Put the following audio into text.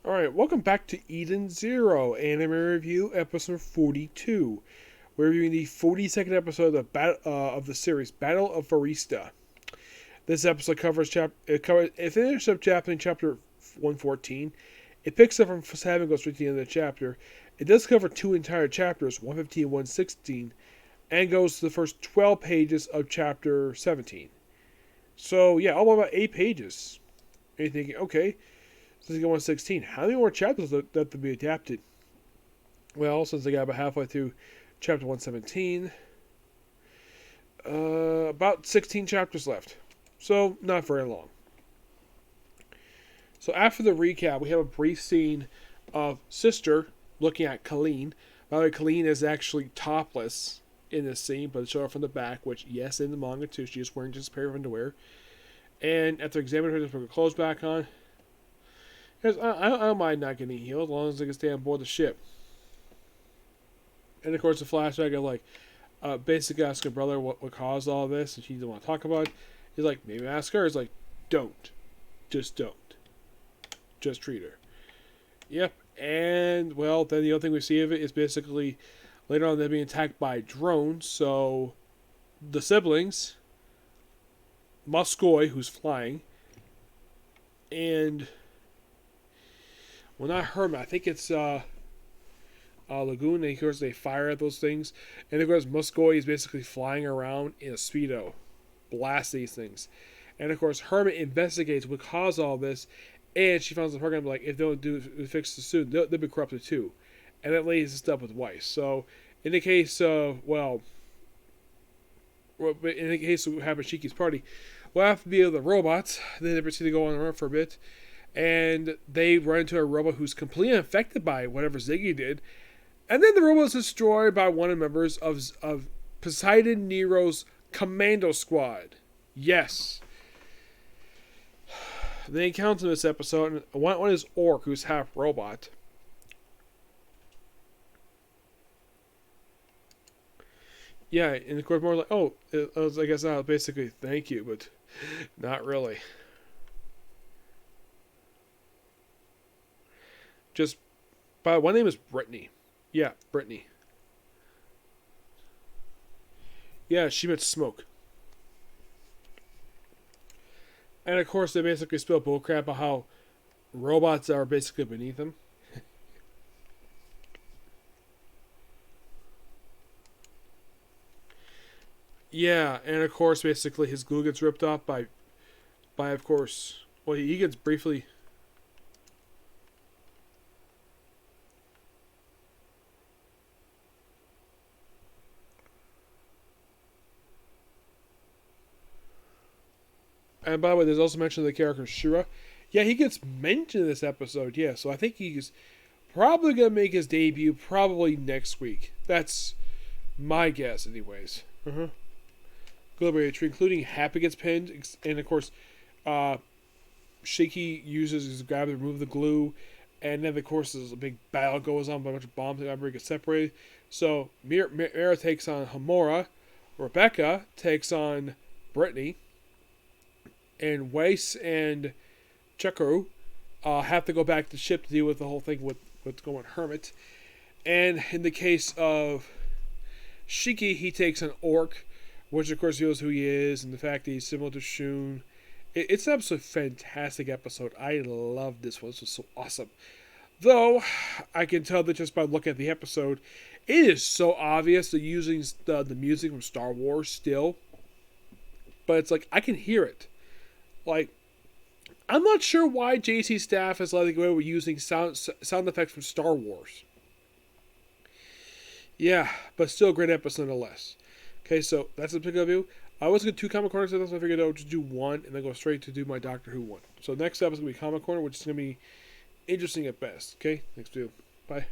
Alright, welcome back to Eden Zero, Anime Review, episode 42. We're reviewing the 42nd episode of the series, Battle of Foresta. This episode it finishes up chapter 114. It picks up from 7 and goes straight to the end of the chapter. It does cover 2 entire chapters, 115 and 116, and goes to the first 12 pages of chapter 17. So, yeah, all about 8 pages. And you're thinking, okay, since they get 116, how many more chapters that to be adapted? Well, since they got about halfway through chapter 117, about 16 chapters left. So, not very long. So, after the recap, we have a brief scene of Sister looking at Colleen. By the way, Colleen is actually topless in this scene, but it's shown from the back, which, yes, in the manga too, she is wearing just a pair of underwear. And after examining her, just put her clothes back on. Because I don't mind not getting healed as long as I can stay on board the ship. And of course, the flashback of like, basically ask her brother what caused all this, and she didn't want to talk about it. He's like, maybe ask her. He's like, don't. Just don't. Just treat her. Yep. And, well, then the other thing we see of it is basically later on they're being attacked by drones. So, the siblings, Muskoy, who's flying, and, well, not Hermit, I think it's Lagoon, and of course they fire at those things. And of course Muskoy is basically flying around in a Speedo, blast these things. And of course Hermit investigates what caused all this, and she finds the program like, if they don't fix the suit, they'll be corrupted too. And that lays this up with Weiss. So in the case of, in the case of Hamashiki's party, we'll have to be with the robots. Then they proceed to go on the run for a bit. And they run into a robot who's completely unaffected by whatever Ziggy did. And then the robot is destroyed by one of the members of Poseidon Nero's Commando Squad. Yes. They encounter in this episode, one is Orc, who's half robot. Yeah, and of course more like, oh, I guess not basically thank you, but not really. Just, but one name is Brittany. Yeah, Brittany. Yeah, she meant smoke. And of course, they basically spill bullcrap about how robots are basically beneath them. Yeah, and of course, basically his glue gets ripped off by of course, well, he gets briefly. And by the way, there's also mention of the character Shura. Yeah, he gets mentioned in this episode, yeah, so I think he's probably going to make his debut probably next week. That's my guess, anyways. Global tree, including Happy gets pinned, and of course, Shaky uses his grab to remove the glue, and then of course there's a big battle goes on, by a bunch of bombs and everybody gets separated. So Mira takes on Hamura, Rebecca takes on Brittany, and Weiss and Chekuru have to go back to the ship to deal with the whole thing with what's going on Hermit. And in the case of Shiki, he takes an Orc, which of course reveals who he is and the fact that he's similar to Shun. It's an absolutely fantastic episode. I love this one. This was so awesome. Though, I can tell that just by looking at the episode, it is so obvious they're using the music from Star Wars still. But it's like, I can hear it. Like, I'm not sure why JC staff is letting go with using sound effects from Star Wars. Yeah, but still a great episode nonetheless. Okay, so that's the pick of you. I was going to do 2 Comic Corners, so I figured I would just do one and then go straight to do my Doctor Who one. So next up is going to be Comic Corner, which is going to be interesting at best. Okay, next video. Bye.